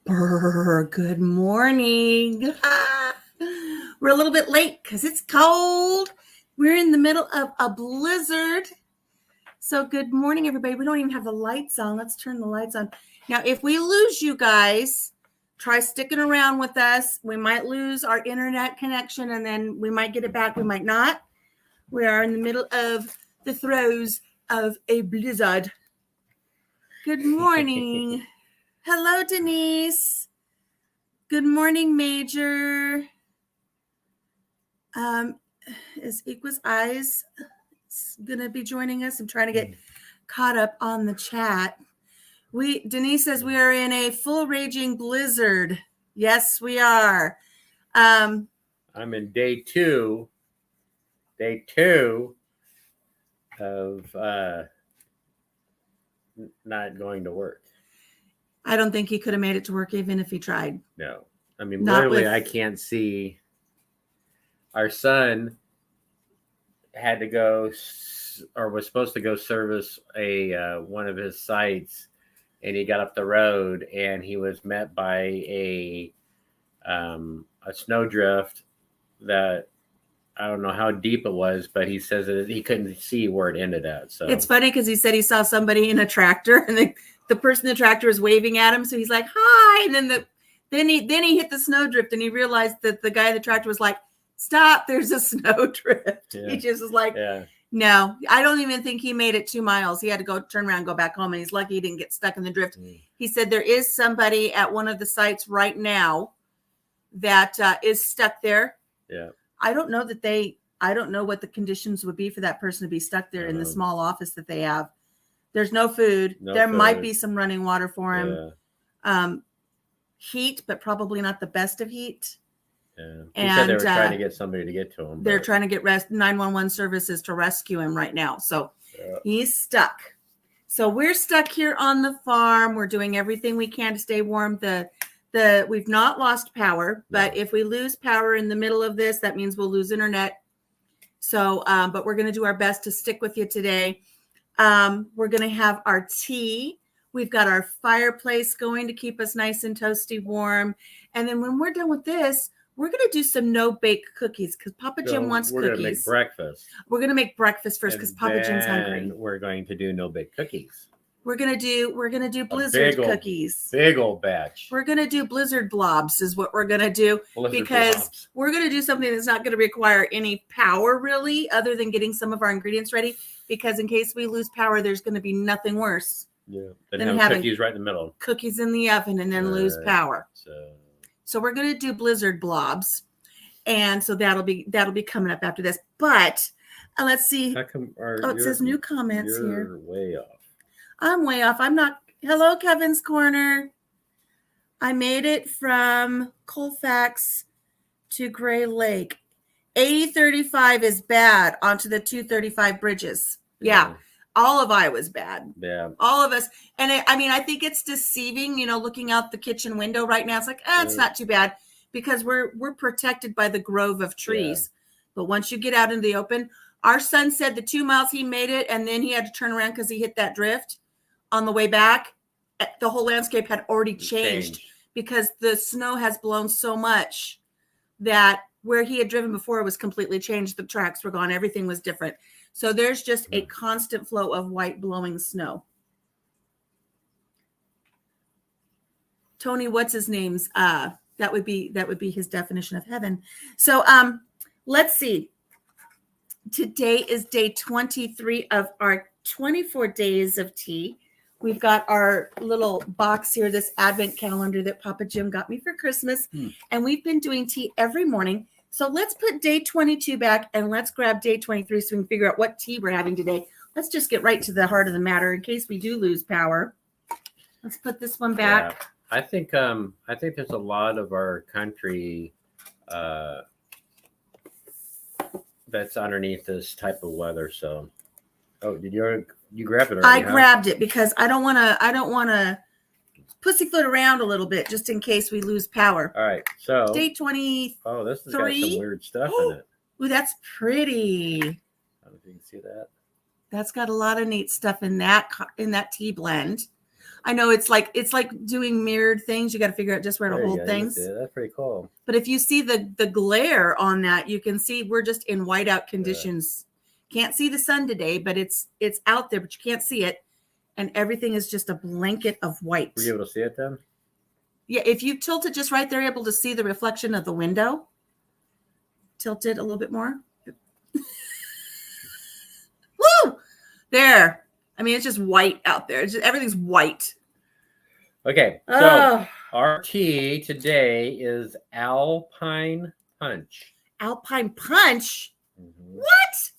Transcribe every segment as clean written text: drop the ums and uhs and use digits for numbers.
Good morning. We're a little bit late because it's cold. We're in the middle of a blizzard. So good morning, everybody. We don't even have the lights on. Let's turn the lights on. Now, if we lose you guys, try sticking around with us. We might lose our internet connection and then we might get it back. We might not. We are in the middle of the throes of a blizzard. Good morning. Hello, Denise. Good morning, Major. Is Equus Eyes going to be joining us? I'm trying to get caught up on the chat. Denise says we are in a full raging blizzard. Yes, we are. I'm in day two of not going to work. I don't think he could have made it to work even if he tried. No. I mean, literally, I can't see. Our son had to go, or was supposed to go service one of his sites, and he got up the road, and he was met by a snowdrift that I don't know how deep it was, but he says that he couldn't see where it ended at. So it's funny because he said he saw somebody in a tractor, and the person in the tractor was waving at him, so he's like, "Hi!" And then he hit the snowdrift, and he realized that the guy in the tractor was like, "Stop! There's a snowdrift." Yeah. He just was like, "No, I don't even think he made it 2 miles. He had to go turn around, go back home, and he's lucky he didn't get stuck in the drift." He said there is somebody at one of the sites right now that is stuck there. Yeah. I don't know what the conditions would be for that person to be stuck there in the small office that they have. There's no food. There might be some running water for him. Yeah. Heat, but probably not the best of heat. Yeah. He said they were trying to get somebody to get to him. They're trying to get 911 services to rescue him right now. So he's stuck. So we're stuck here on the farm. We're doing everything we can to stay warm. We've not lost power, but if we lose power in the middle of this, that means we'll lose internet. So, but we're going to do our best to stick with you today. We're going to have our tea. We've got our fireplace going to keep us nice and toasty warm. And then when we're done with this, we're going to do some no-bake cookies because Papa Jim wants cookies. We're going to make breakfast. We're going to make breakfast first because Papa Jim's hungry. And we're going to do no-bake cookies. We're gonna do blizzard cookies. Big old batch. We're gonna do blizzard blobs is what we're gonna do because we're gonna do something that's not gonna require any power really, other than getting some of our ingredients ready. Because in case we lose power, there's gonna be nothing worse. Yeah. Than having cookies right in the middle. Cookies in the oven and then lose power. So we're gonna do blizzard blobs, and so that'll be coming up after this. But let's see. It says new comments here. You're way off. I'm way off. I'm not. Hello, Kevin's Corner. I made it from Colfax to Gray Lake. 8035 is bad onto the 235 bridges. Yeah. All of Iowa's bad. Yeah. All of us. And I think it's deceiving, looking out the kitchen window right now. It's like, it's not too bad because we're protected by the grove of trees. Yeah. But once you get out into the open, our son said the 2 miles he made it and then he had to turn around because he hit that drift. On the way back, the whole landscape had already changed because the snow has blown so much that where he had driven before was completely changed. The tracks were gone. Everything was different. So there's just a constant flow of white blowing snow. Tony, what's his name's? That would be his definition of heaven. So let's see. Today is day 23 of our 24 days of tea. We've got our little box here, this advent calendar that Papa Jim got me for Christmas. And we've been doing tea every morning. So let's put day 22 back and let's grab day 23 so we can figure out what tea we're having today. Let's just get right to the heart of the matter in case we do lose power. Let's put this one back. Yeah. I think there's a lot of our country that's underneath this type of weather. So, did you grab it already? I grabbed it because I don't want to pussyfoot around a little bit just in case we lose power. All right. So day 20. Oh, this has got some weird stuff in it. Ooh, that's pretty. I don't know if you can see that. That's got a lot of neat stuff in that tea blend. I know it's like doing mirrored things. You got to figure out just where to There you hold go. things. That's pretty cool. But if you see the glare on that, you can see we're just in whiteout conditions. Can't see the sun today, but it's out there, but you can't see it. And everything is just a blanket of white. Were you able to see it then? Yeah, if you tilt it just right, they're able to see the reflection of the window. Tilt it a little bit more. Woo! There. I mean, it's just white out there. It's just, everything's white. Okay, so our tea today is Alpine Punch. Alpine Punch? Mm-hmm. What?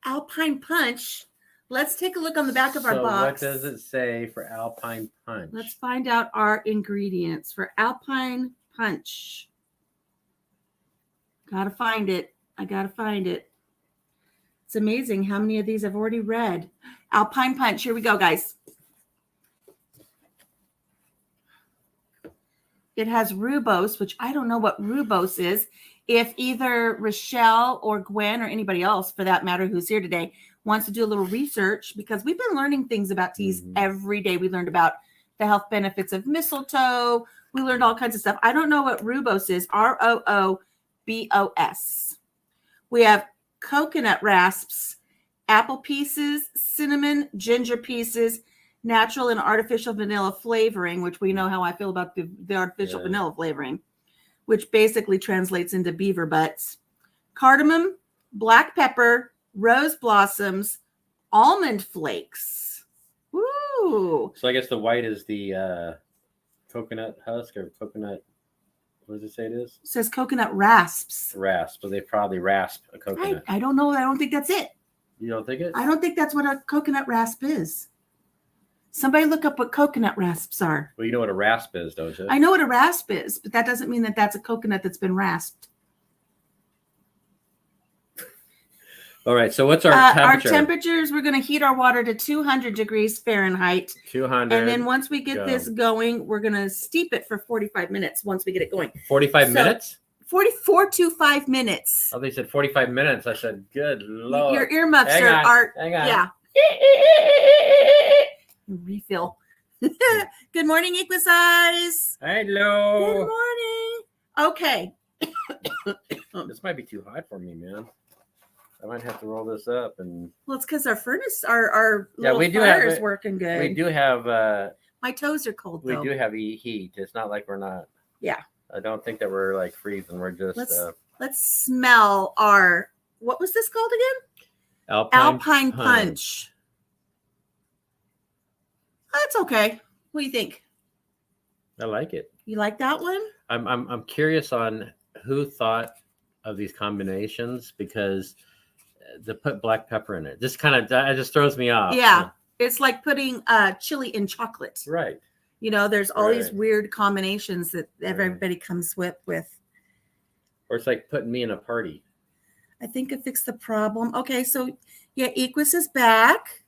Alpine Punch? Let's take a look on the back of our box. What does it say for Alpine Punch? Let's find out our ingredients for Alpine Punch. Gotta find it. I gotta find it. It's amazing how many of these I've already read. Alpine Punch. Here we go, guys. It has rooibos, which I don't know what rooibos is. If either Rochelle or Gwen or anybody else, for that matter, who's here today, wants to do a little research, because we've been learning things about teas every day. We learned about the health benefits of mistletoe. We learned all kinds of stuff. I don't know what rooibos is. Roobos. We have coconut rasps, apple pieces, cinnamon, ginger pieces, natural and artificial vanilla flavoring, which we know how I feel about the artificial vanilla flavoring, which basically translates into beaver butts, cardamom, black pepper, rose blossoms, almond flakes. Woo! So I guess the white is the coconut husk or coconut. What does it say it is? It says coconut rasps. Rasp. So they probably rasp a coconut. I don't know. I don't think that's it. You don't think it? I don't think that's what a coconut rasp is. Somebody look up what coconut rasps are. Well, you know what a rasp is, don't you? I know what a rasp is, but that doesn't mean that that's a coconut that's been rasped. All right. So what's our temperature? Our temperatures, we're going to heat our water to 200 degrees Fahrenheit. 200. And then once we get this going, we're going to steep it for 45 minutes once we get it going. 45 minutes? 44 to 5 minutes. Oh, they said 45 minutes. I said, good Lord. Your earmuffs are hang on. Yeah. Refill. Good morning, Equisize. Hello. Good morning. Okay. This might be too hot for me, man. I might have to roll this up and. Well, it's because our furnace, our little we do fire is have working good. We do have. My toes are cold. We though. do have heat. It's not like we're not. Yeah. I don't think that we're like freezing. We're just. Let's smell our. What was this called again? Alpine Punch. That's okay. What do you think? I like it. You like that one? I'm curious on who thought of these combinations, because to put black pepper in it just throws me off. Yeah. It's like putting chili in chocolate. Right. You know, there's all these weird combinations that everybody comes with. Or it's like putting me in a party. I think it fixed the problem. Okay, so yeah, Equus is back.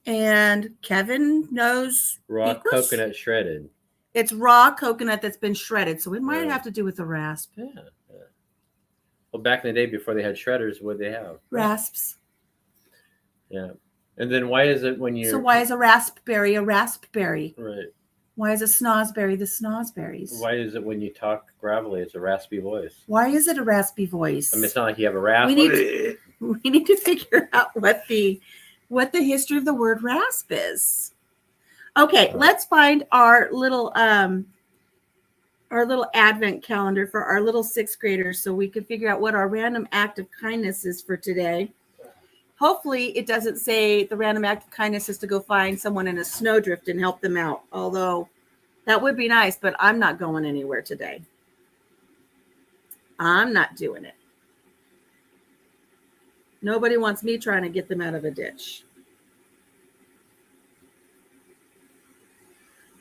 And Kevin knows raw Equus? Coconut shredded. It's raw coconut that's been shredded, so it might have to do with the rasp. Yeah. Well, back in the day before they had shredders, what did they have? Rasps. Yeah. And then why is it when you? So why is a raspberry a raspberry? Right. Why is a snozberry the snozberries? Why is it when you talk gravelly, it's a raspy voice? Why is it a raspy voice? I mean, it's not like you have a rasp. We need to figure out what the history of the word rasp is. Okay, let's find our little advent calendar for our little sixth graders so we can figure out what our random act of kindness is for today. Hopefully it doesn't say the random act of kindness is to go find someone in a snowdrift and help them out. Although that would be nice, but I'm not going anywhere today. I'm not doing it. Nobody wants me trying to get them out of a ditch.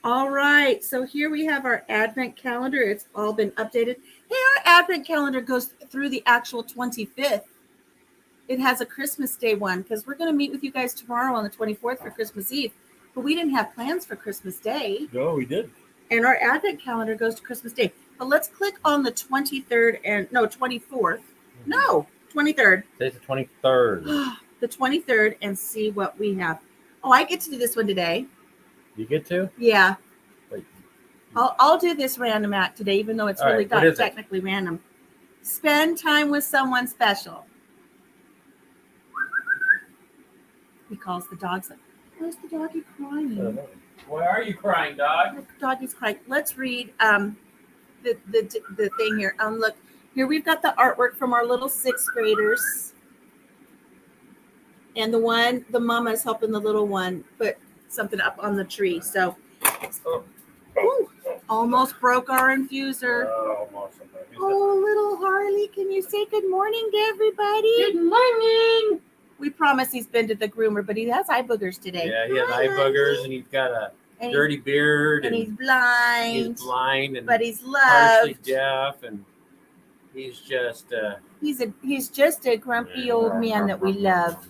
All right, so here we have our advent calendar. It's all been updated. Hey, our advent calendar goes through the actual 25th. It has a Christmas Day one because we're going to meet with you guys tomorrow on the 24th for Christmas Eve. But we didn't have plans for Christmas Day. No, we did. And our advent calendar goes to Christmas Day. But let's click on the 24th. No, 23rd. Today's the 23rd. The 23rd and see what we have. Oh, I get to do this one today. You get to? Yeah. Wait. I'll do this random act today, even though it's All really right, what not is it? technically random. Spend time with someone special. He calls the dogs. Where's the doggy crying? Why are you crying, dog? The doggy's crying. Let's read the thing here. Look, here we've got the artwork from our little 6th graders. And the mama is helping the little one put something up on the tree. So, almost broke our infuser. Oh, little Harley, can you say good morning to everybody? Good morning. We promise he's been to the groomer, but he has eye boogers today. Yeah, he has eye boogers, and he's got a dirty beard, and he's blind. He's blind, and but he's partially loved. deaf, and he's just he's just a grumpy old man that we love.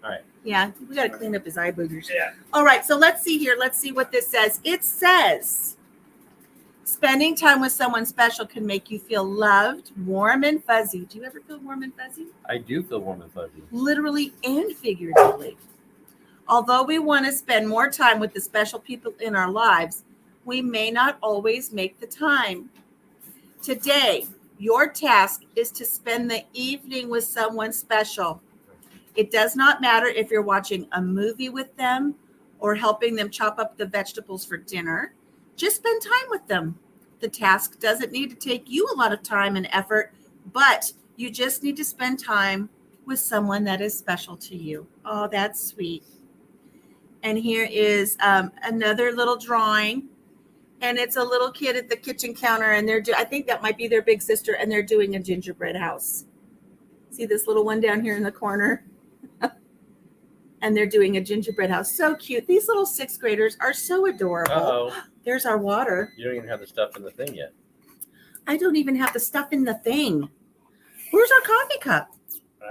All right. Yeah, we got to clean up his eye boogers. Yeah. All right, so let's see here. Let's see what this says. It says, spending time with someone special can make you feel loved, warm, and fuzzy. Do you ever feel warm and fuzzy? I do feel warm and fuzzy. Literally and figuratively. Although we want to spend more time with the special people in our lives, we may not always make the time. Today, your task is to spend the evening with someone special. It does not matter if you're watching a movie with them or helping them chop up the vegetables for dinner. Just spend time with them. The task doesn't need to take you a lot of time and effort, but you just need to spend time with someone that is special to you. Oh, that's sweet. And here is another little drawing. And it's a little kid at the kitchen counter, and I think that might be their big sister, and they're doing a gingerbread house. See this little one down here in the corner? And they're doing a gingerbread house. So cute. These little 6th graders are so adorable. Uh-oh. There's our water. You don't even have the stuff in the thing yet. I don't even have the stuff in the thing. Where's our coffee cup?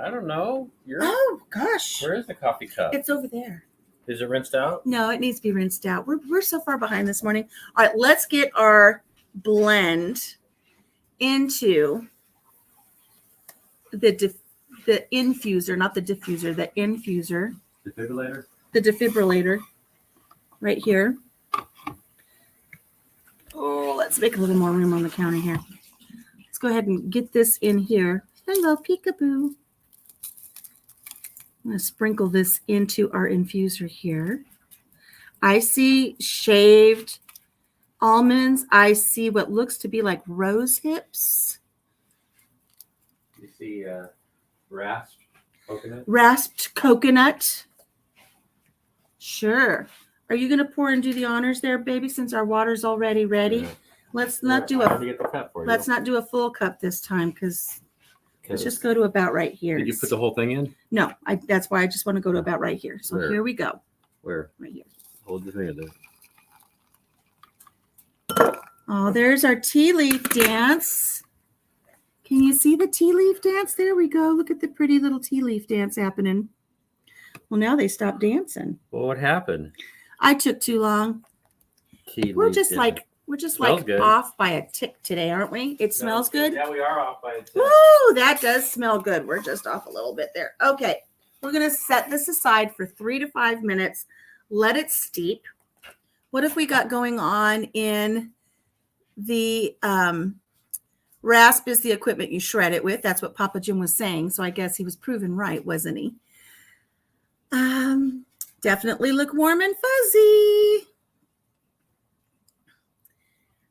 I don't know. Oh, gosh. Where is the coffee cup? It's over there. Is it rinsed out? No, it needs to be rinsed out. We're so far behind this morning. All right, let's get our blend into the infuser, not the diffuser, the infuser. Defibrillator? The defibrillator right here. Oh, let's make a little more room on the counter here. Let's go ahead and get this in here. Hello, peekaboo. I'm going to sprinkle this into our infuser here. I see shaved almonds. I see what looks to be like rose hips. You see rasped coconut? Rasped coconut. Sure. Are you going to pour and do the honors there, baby, since our water's already ready? Yeah. Let's not do let's not do a full cup this time, because let's just go to about right here. Did you put the whole thing in? No, that's why I just want to go to about right here. So here we go. Where? Right here. Hold the finger there. Oh, there's our tea leaf dance. Can you see the tea leaf dance? There we go. Look at the pretty little tea leaf dance happening. Well, now they stopped dancing. Well, what happened? I took too long. We're just like off by a tick today, aren't we? It smells good. Yeah, we are off by a tick. Woo, that does smell good. We're just off a little bit there. Okay, we're going to set this aside for 3 to 5 minutes. Let it steep. What if we got going on in the rasp is the equipment you shred it with. That's what Papa Jim was saying. So I guess he was proven right, wasn't he? Definitely look warm and fuzzy.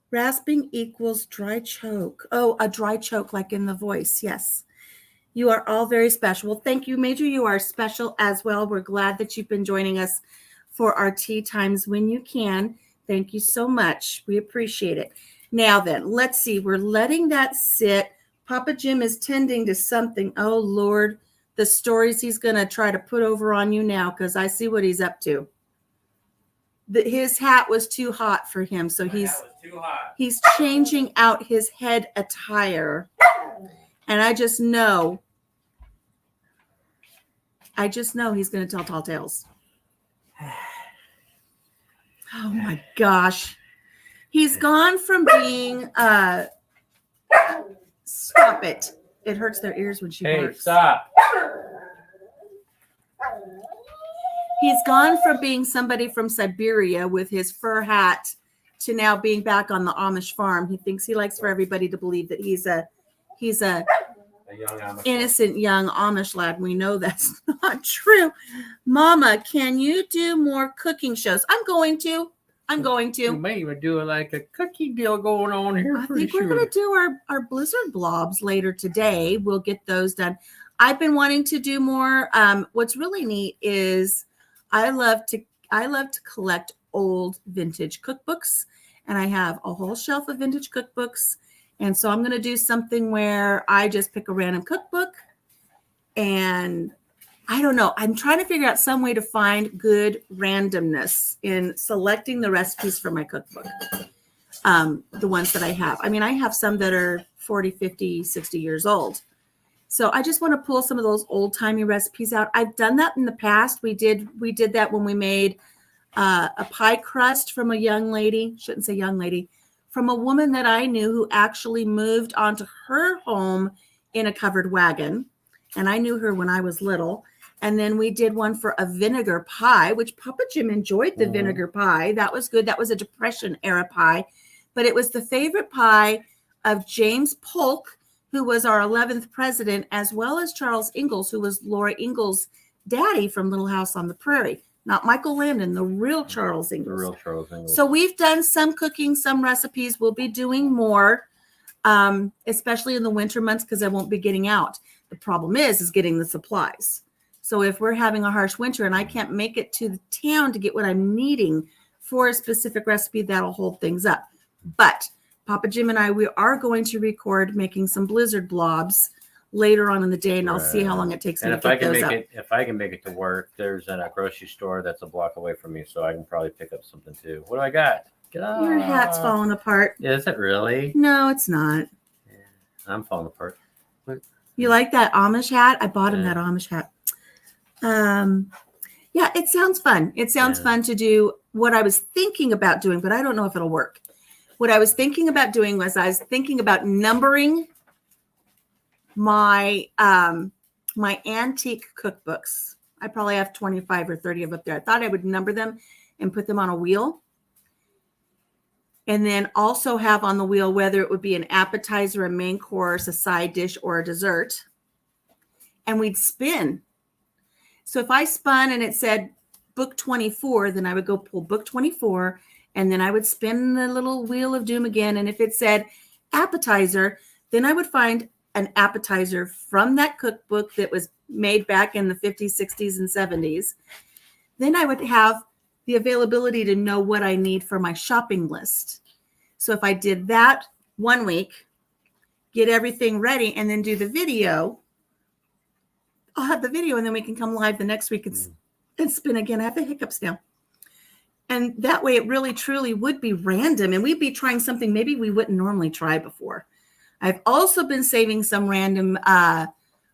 Rasping equals dry choke. Oh, a dry choke like in the voice. Yes. You are all very special. Well, thank you, Major. You are special as well. We're glad that you've been joining us for our tea times when you can. Thank you so much. We appreciate it. Now then, let's see. We're letting that sit. Papa Jim is tending to something. Oh, Lord. The stories he's going to try to put over on you now, because I see what he's up to. His hat was too hot for him, so he's changing out his head attire. And I just know he's going to tell tall tales. Oh my gosh. He's gone from being stop it. It hurts their ears when she barks. Hey, stop. He's gone from being somebody from Siberia with his fur hat to now being back on the Amish farm. He thinks he likes for everybody to believe that he's a innocent young Amish lad. We know that's not true. Mama, can you do more cooking shows? I'm going to. We may even do like a cookie deal going on here. I think we're going to do our Blizzard blobs later today. We'll get those done. I've been wanting to do more. What's really neat is I love to collect old vintage cookbooks, and I have a whole shelf of vintage cookbooks. And so I'm going to do something where I just pick a random cookbook, and I don't know. I'm trying to figure out some way to find good randomness in selecting the recipes for my cookbook. The ones that I have. I mean, I have some that are 40, 50, 60 years old. So I just want to pull some of those old timey recipes out. I've done that in the past. We did that when we made a pie crust from a young lady. Shouldn't say young lady. From a woman that I knew who actually moved onto her home in a covered wagon. And I knew her when I was little. And then we did one for a vinegar pie, which Papa Jim enjoyed the vinegar pie. That was good. That was a Depression era pie. But it was the favorite pie of James Polk, who was our 11th president, as well as Charles Ingalls, who was Laura Ingalls' daddy from Little House on the Prairie. Not Michael Landon, the real Charles Ingalls. The real Charles Ingalls. So we've done some cooking, some recipes. We'll be doing more, especially in the winter months, because I won't be getting out. The problem is getting the supplies. So if we're having a harsh winter and I can't make it to the town to get what I'm needing for a specific recipe, that'll hold things up. But Papa Jim and I, we are going to record making some Blizzard blobs later on in the day, and I'll see how long it takes me to get those up. If I can make it to work, there's a grocery store that's a block away from me, so I can probably pick up something too. What do I got? Your hat's falling apart. Is it really? No, it's not. Yeah, I'm falling apart. You like that Amish hat? I bought him that Amish hat. Yeah, it sounds fun. It sounds fun to do what I was thinking about doing, but I don't know if it'll work. What I was thinking about doing was I was thinking about numbering my my antique cookbooks. I probably have 25 or 30 of them up there. I thought I would number them and put them on a wheel. And then also have on the wheel whether it would be an appetizer, a main course, a side dish, or a dessert. And we'd spin. So if I spun and it said book 24, then I would go pull book 24, and then I would spin the little wheel of doom again. And if it said appetizer, then I would find an appetizer from that cookbook that was made back in the 50s, 60s, and 70s. Then I would have the availability to know what I need for my shopping list. So if I did that one week, get everything ready, and then do the video, I'll have the video, and then we can come live the next week and spin again. I have the hiccups now. And that way it really, truly would be random, and we'd be trying something maybe we wouldn't normally try before. I've also been saving some random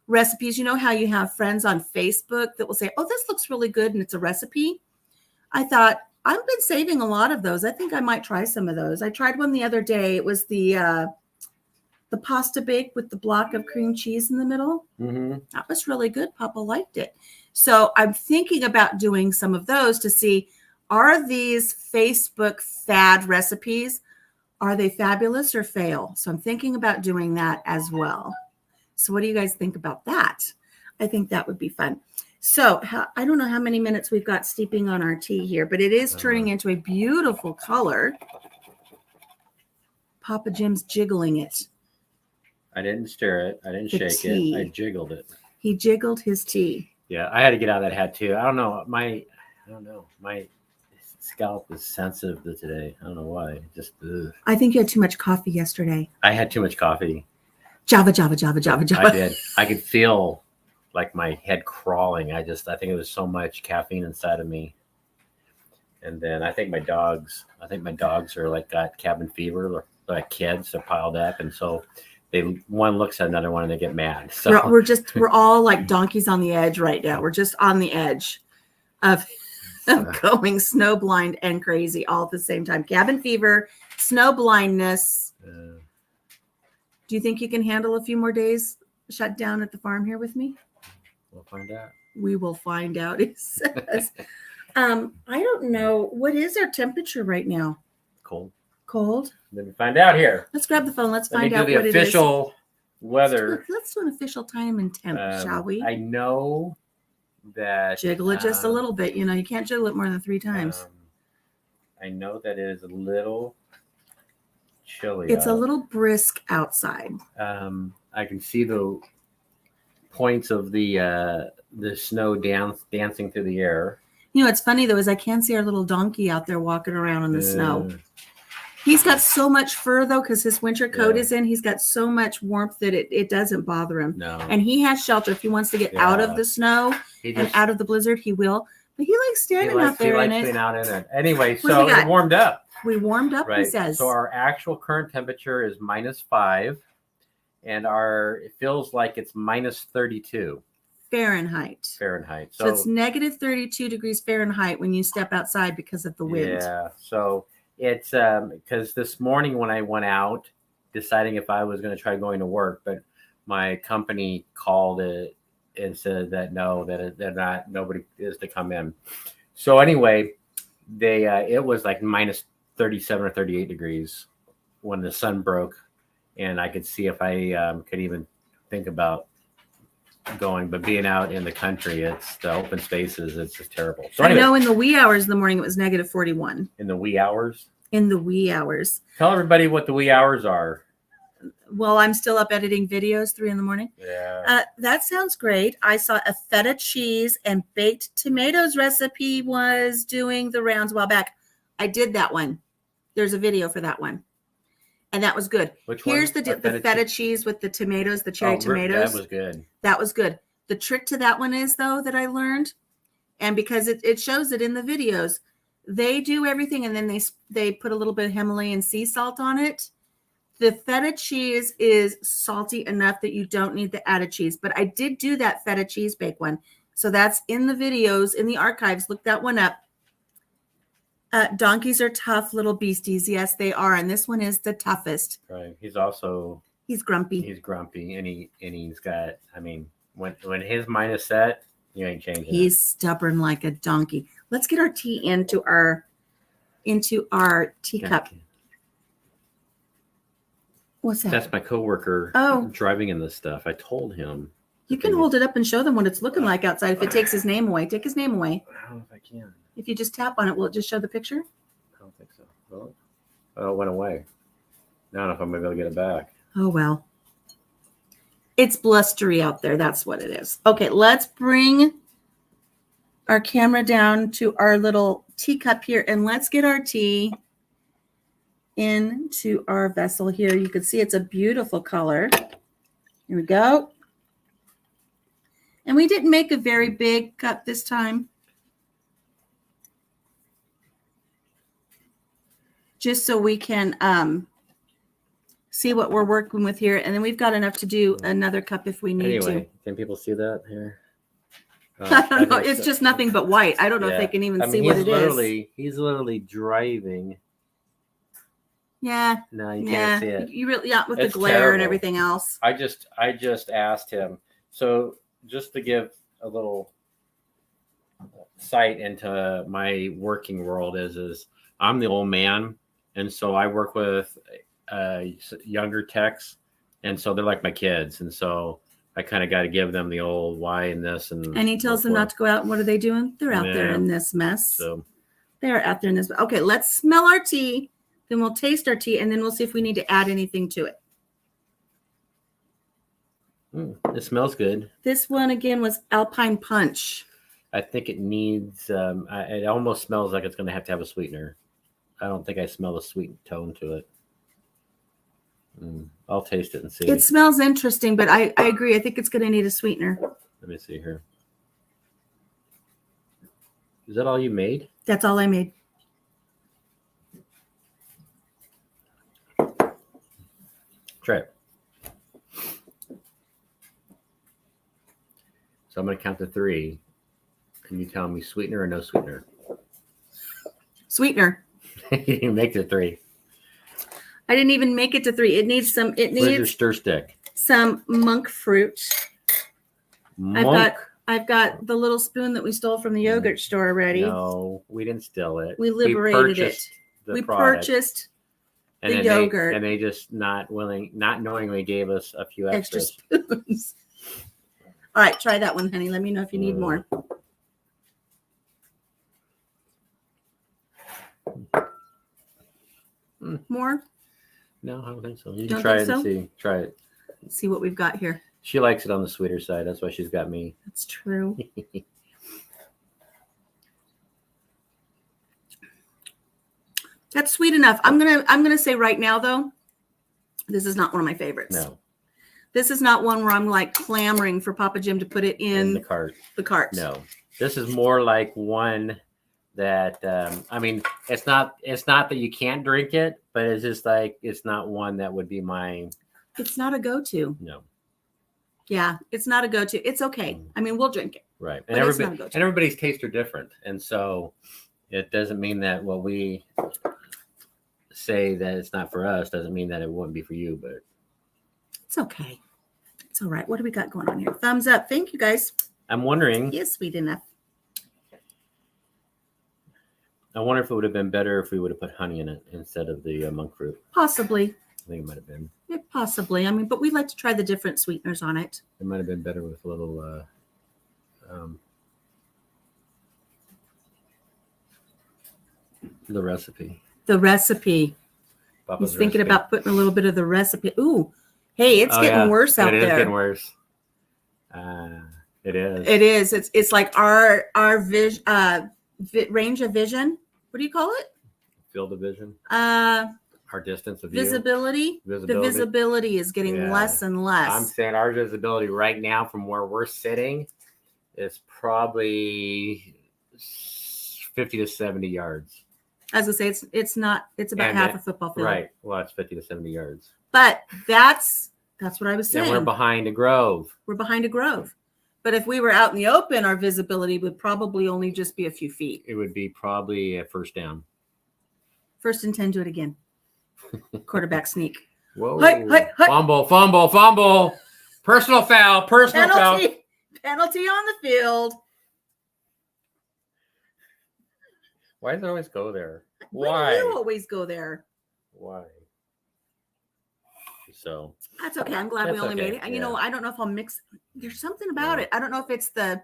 recipes. You know how you have friends on Facebook that will say, oh, this looks really good, and it's a recipe? I thought, I've been saving a lot of those. I think I might try some of those. I tried one the other day. It was the pasta bake with the block of cream cheese in the middle. Mm-hmm. That was really good. Papa liked it. So I'm thinking about doing some of those to see, are these Facebook fad recipes, are they fabulous or fail? So I'm thinking about doing that as well. So what do you guys think about that? I think that would be fun. So I don't know how many minutes we've got steeping on our tea here, but it is turning into a beautiful color. Papa Jim's jiggling it. I didn't stir it. I didn't shake it. I jiggled it. He jiggled his tea. Yeah, I had to get out of that hat too. I don't know. My scalp is sensitive to today. I don't know why. Just. I think you had too much coffee yesterday. I had too much coffee. Java, Java, Java, Java, Java. I did. I could feel like my head crawling. I think it was so much caffeine inside of me. And then I think my dogs are like got cabin fever, like kids are piled up, and so. One looks at another one and they get mad. So we're all like donkeys on the edge right now. We're just on the edge of going snow blind and crazy all at the same time. Cabin fever, snow blindness. Do you think you can handle a few more days shut down at the farm here with me? We'll find out. We will find out, he says. I don't know. What is our temperature right now? Cold. Cold? Let me find out here. Let's grab the phone. Let's Let me find do out the what it is. official weather. Let's do an official time and temp, shall we? I know that Jiggle it just a little bit. You know, you can't jiggle it more than 3 times. I know that it is a little chilly. It's a little brisk outside. I can see the points of the snow dancing through the air. You know, what's funny though is I can see our little donkey out there walking around in the snow. He's got so much fur though, because his winter coat is in. He's got so much warmth that it doesn't bother him. No. And he has shelter. If he wants to get out of the snow and out of the blizzard, he will. But he likes standing out there in it. Being out in it. Anyway, so it warmed up. We warmed up, right. He says. So our actual current temperature is -5, and it feels like it's -32. Fahrenheit. So it's -32 degrees Fahrenheit when you step outside because of the wind. Yeah. So it's because this morning when I went out deciding if I was going to try going to work, but my company called it and said that no, that nobody is to come in. So anyway, it was like -37 or 38 degrees when the sun broke, and I could see if I could even think about going, but being out in the country, it's the open spaces, it's just terrible. So anyway, I know in the wee hours of the morning it was -41. In the wee hours? In the wee hours. Tell everybody what the wee hours are. Well, I'm still up editing videos 3 a.m. Yeah. That sounds great. I saw a feta cheese and baked tomatoes recipe was doing the rounds a while back. I did that one. There's a video for that one. And that was good. Which one? Here's the feta cheese with the tomatoes, the cherry tomatoes. That was good. That was good. The trick to that one is, though, that I learned, and because it shows it in the videos, they do everything and then they put a little bit of Himalayan sea salt on it. The feta cheese is salty enough that you don't need the added cheese. But I did do that feta cheese bake one. So that's in the videos, in the archives. Look that one up. Donkeys are tough little beasties. Yes, they are. And this one is the toughest. Right. He's grumpy. He's grumpy. And he's got, I mean, when his mind is set, you ain't changing. He's stubborn like a donkey. Let's get our tea into our teacup. What's that? That's my coworker driving in this stuff. I told him. You can hold it up and show them what it's looking like outside. If it takes his name away, take his name away. I don't know if I can. If you just tap on it, will it just show the picture? I don't think so. Oh, it went away. I don't know if I'm going to be able to get it back. Oh, well. It's blustery out there. That's what it is. Okay, let's bring our camera down to our little teacup here, and let's get our tea into our vessel here. You can see it's a beautiful color. Here we go. And we didn't make a very big cup this time. Just so we can see what we're working with here. And then we've got enough to do another cup if we need to. Can people see that here? I don't know. It's just nothing but white. I don't know if they can even see what it is. He's literally driving. Yeah. No, you can't see it. You really, with the glare and everything else. I just asked him. So just to give a little sight into my working world is I'm the old man. And so I work with younger techs. And so they're like my kids. And so I kind of got to give them the old why and this. And he tells them not to go out. And what are they doing? They're out there in this mess. So they're out there in this. Okay, let's smell our tea. Then we'll taste our tea. And then we'll see if we need to add anything to it. It smells good. This one, again, was Alpine Punch. I think it needs, it almost smells like it's going to have a sweetener. I don't think I smell a sweet tone to it. I'll taste it and see. It smells interesting, but I agree. I think it's going to need a sweetener. Let me see here. Is that all you made? That's all I made. Try it. So I'm going to count to 3. Can you tell me sweetener or no sweetener? Sweetener. You make it 3. I didn't even make it to 3. It needs some. It needs Where's your stir stick? Some monk fruit. Monk I've got the little spoon that we stole from the yogurt store already. No, we didn't steal it. We liberated it. We product, purchased and the then yogurt. They just not knowingly gave us a few extra extras. spoons. All right, try that one, honey. Let me know if you need more. More? No, I don't think so. You Don't can try think it and so? see. Try it. Let's see what we've got here. She likes it on the sweeter side. That's why she's got me. That's true. That's sweet enough. I'm gonna say right now though, this is not one of my favorites. No. This is not one where I'm like clamoring for Papa Jim to put it in the cart. The cart. No. This is more like one that I mean, it's not that you can't drink it, but it's just like it's not one that would be my. It's not a go-to. No. Yeah, it's not a go-to. It's okay. I mean, we'll drink it. Right. And everybody's tastes are different. And so it doesn't mean that what we say that it's not for us doesn't mean that it wouldn't be for you, but it's okay. It's all right. What do we got going on here? Thumbs up. Thank you guys. I'm wondering. Yes, sweet enough. I wonder if it would have been better if we would have put honey in it instead of the monk fruit. Possibly. I think it might have been. Yeah, possibly. I mean, but we like to try the different sweeteners on it. It might have been better with a little the recipe. The recipe. Papa's He's thinking recipe. about putting a little bit of the recipe. Ooh, hey, it's getting worse out there. It is getting worse. It is. It is. It's like our range of vision. What do you call it? Field of vision. Our distance of visibility. view. The visibility is getting less and less. I'm saying our visibility right now from where we're sitting is probably 50 to 70 yards. As I say, it's about half a football field. Right. Well, it's 50 to 70 yards. But that's what I was saying. And we're behind a grove. We're behind a grove. But if we were out in the open, our visibility would probably only just be a few feet. It would be probably a first down. 1st and 10, do it again. Quarterback sneak. Whoa. Hey. Fumble. Personal foul. Penalty on the field. Why does it always go there? Why do you always go there? Why? So that's okay. I'm glad we only made it. And you know, I don't know if I'll mix. There's something about it. I don't know if it's the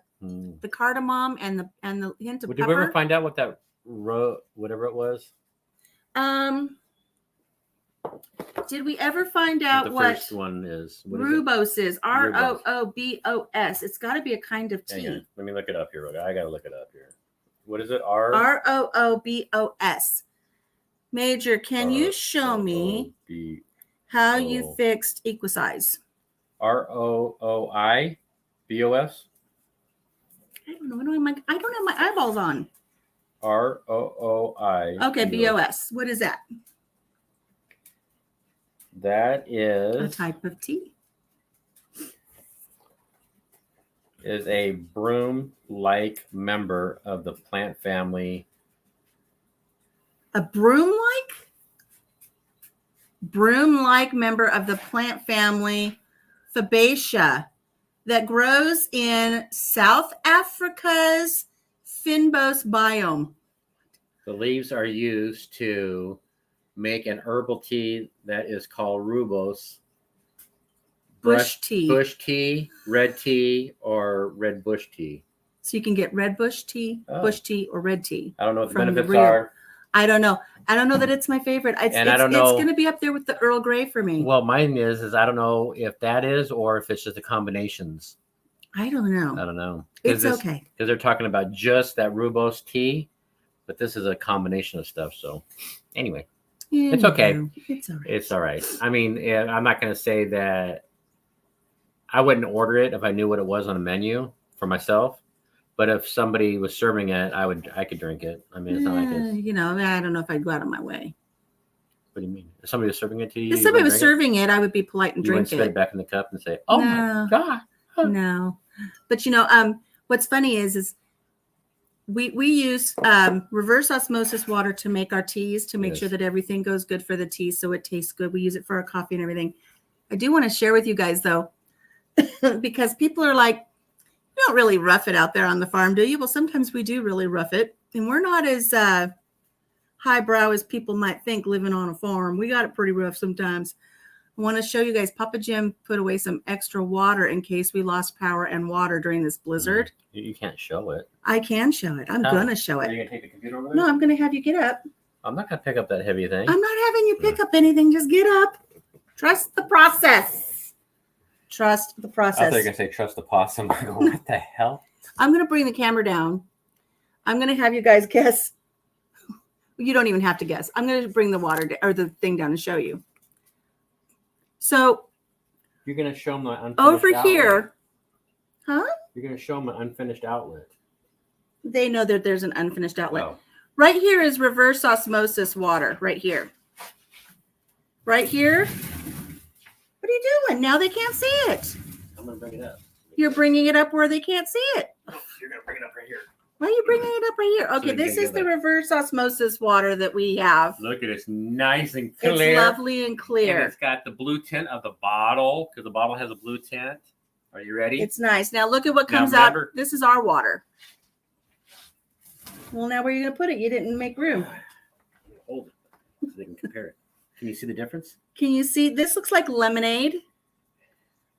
cardamom and the hint of pepper. Did we ever find out what that whatever it was? Did we ever find out what the first one is? Rooibos is? Roobos. It's got to be a kind of tea. Let me look it up here. I got to look it up here. What is it? Roobos. Major, can you show me how you fixed Equisize? ROOIBOS? I don't know. I don't have my eyeballs on. ROOI. Okay, BOS. What is that? That is a type of tea. Is a broom-like member of the plant family. A broom-like member of the plant family Fabaceae that grows in South Africa's Fynbos biome. The leaves are used to make an herbal tea that is called rooibos. Bush tea, red tea, or red bush tea. So you can get red bush tea, bush tea, or red tea. I don't know what the benefits are. I don't know. I don't know that it's my favorite. It's going to be up there with the Earl Grey for me. Well, mine is I don't know if that is or if it's just the combinations. I don't know. It's okay. Because they're talking about just that rooibos tea, but this is a combination of stuff. So anyway, it's okay. It's all right. It's all right. I mean, I'm not going to say that I wouldn't order it if I knew what it was on a menu for myself. But if somebody was serving it, I could drink it. I mean, it's not like it's... You know, I don't know if I'd go out of my way. What do you mean? If somebody was serving it to you? If somebody was serving it, I would be polite and drink it. You wouldn't spit it back in the cup and say, "Oh my God." No. But you know, what's funny is we use reverse osmosis water to make our teas to make sure that everything goes good for the tea, so it tastes good. We use it for our coffee and everything. I do want to share with you guys though, because people are like, You don't really rough it out there on the farm, do you? Well, sometimes we do really rough it. And we're not as highbrow as people might think living on a farm. We got it pretty rough sometimes. I want to show you guys, Papa Jim put away some extra water in case we lost power and water during this blizzard. You can't show it. I can show it. I'm going to show it. Are you going to take the computer over there? No, I'm going to have you get up. I'm not going to pick up that heavy thing. I'm not having you pick up anything. Just get up. Trust the process. Trust the process. I thought you were going to say trust the possum. I go, what the hell? I'm going to bring the camera down. I'm going to have you guys guess. You don't even have to guess. I'm going to bring the water or the thing down and show you. So you're going to show them the unfinished over outlet. here, huh? You're going to show them an unfinished outlet. They know that there's an unfinished outlet. Oh. Right here is reverse osmosis water. Right here. Right here. What are you doing? Now they can't see it. I'm going to bring it up. You're bringing it up where they can't see it. You're going to bring it up right here. Why are you bringing it up right here? Okay, So this is the reverse osmosis water that we have. Look at it. It's nice and clear. It's lovely and clear. And it's got the blue tint of the bottle because the bottle has a blue tint. Are you ready? It's nice. Now look at what comes out. This is our water. Well, now where are you going to put it? You didn't make room. Hold it so they can compare it. Can you see the difference? Can you see? This looks like lemonade.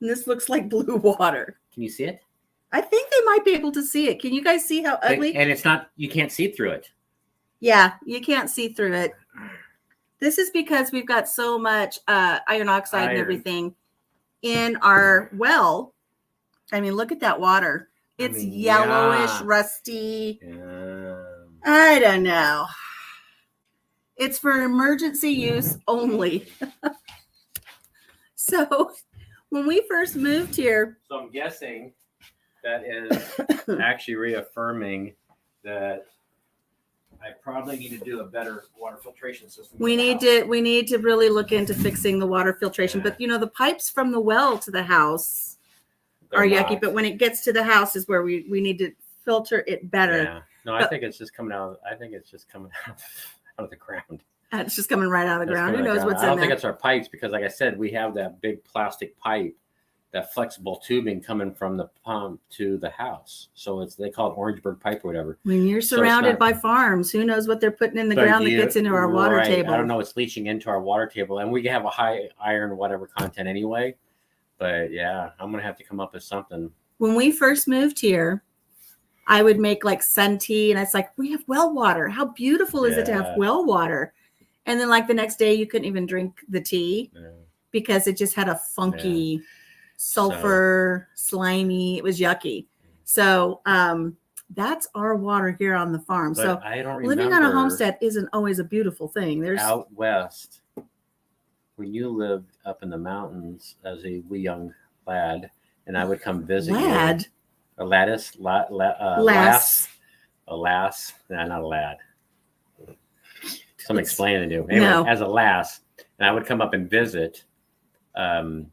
And this looks like blue water. Can you see it? I think they might be able to see it. Can you guys see how ugly? And it's not, you can't see through it. Yeah, you can't see through it. This is because we've got so much iron oxide and everything in our well. I mean, look at that water. It's yellowish, rusty. I don't know. It's for emergency use only. So when we first moved here. So I'm guessing that is actually reaffirming that I probably need to do a better water filtration system. We need to really look into fixing the water filtration. Yeah. But you know, the pipes from the well to the house are yucky. But when it gets to the house is where we need to filter it better. Yeah. No, I think it's just coming out. I think it's just coming out of the ground. It's just coming right out of the ground. Who knows what's in there? I don't think it's our pipes because, like I said, we have that big plastic pipe, that flexible tubing coming from the pump to the house. So they call it Orangeburg pipe or whatever. When you're surrounded by farms, who knows what they're putting in the ground that gets into our water table? I don't know. It's leaching into our water table, and we have a high iron whatever content anyway. But yeah, I'm gonna have to come up with something. When we first moved here, I would make like sun tea, and it's like, we have well water. How beautiful is it to have well water? And then like the next day, you couldn't even drink the tea because it just had a funky sulfur, slimy. It was yucky. So that's our water here on the farm. So I don't living on a homestead isn't always a beautiful thing. There's out west. When you lived up in the mountains as a wee young lad, and I would come visit lad. You, a lass. Nah, not a lad. Some explaining to do. Anyway, as a lass, and I would come up and visit. That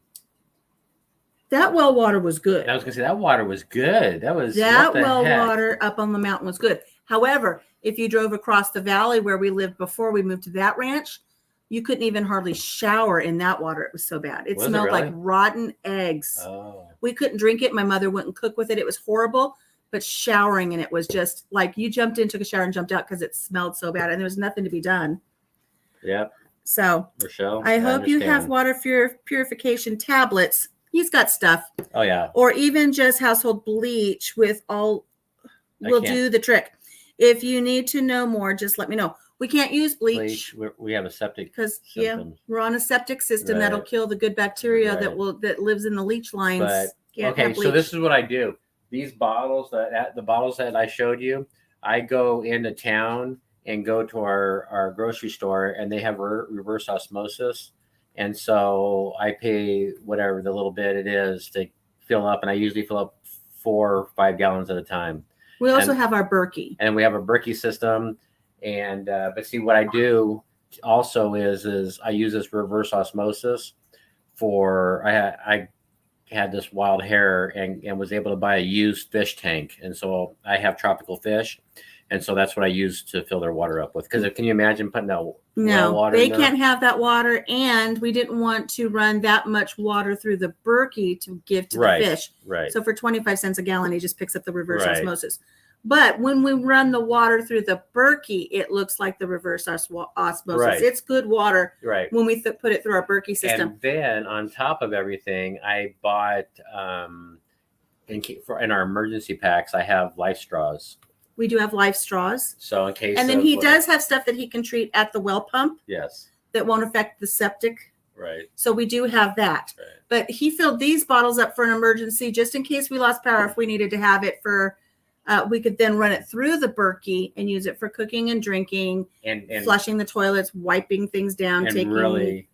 well water was good. I was gonna say that water was good. That well water up on the mountain was good. However, if you drove across the valley where we lived before we moved to that ranch, you couldn't even hardly shower in that water. It was so bad. It smelled like rotten eggs. Oh. We couldn't drink it. My mother wouldn't cook with it. It was horrible. But showering in it was just like you jumped in, took a shower, and jumped out because it smelled so bad, and there was nothing to be done. Yep. So, Rochelle, I hope you have water purification tablets. He's got stuff. Oh yeah. Or even just household bleach with all. Will do the trick. If you need to know more, just let me know. We can't use bleach. We have a septic because we're on a septic system that'll kill the good bacteria that lives in the leach lines. But, okay, so this is what I do. These bottles the bottles that I showed you, I go into town and go to our grocery store, and they have reverse osmosis, and so I pay whatever the little bit it is to fill up, and I usually fill up 4 or 5 gallons at a time. We also have our Berkey, and we have a Berkey system. And but see, what I do also is I use this reverse osmosis for I had this wild hair and was able to buy a used fish tank, and so I have tropical fish, And so that's what I use to fill their water up with. Because can you imagine putting that No, water they in there? can't have that water, and we didn't want to run that much water through the Berkey to give to Right, the fish. right. So for 25 cents a gallon, he just picks up the reverse Right. osmosis. But when we run the water through the Berkey, it looks like the reverse osmosis. Right. It's good water Right. when we put it through our Berkey system. And then on top of everything, I bought in our emergency packs, I have life straws. We do have life straws. So in case, and then he does have stuff that he can treat at the well pump. Yes. That won't affect the septic. Right. So we do have that. Right. But he filled these bottles up for an emergency just in case we lost power. If we needed to have it for, we could then run it through the Berkey and use it for cooking and drinking, and flushing the toilets, wiping things down, and taking really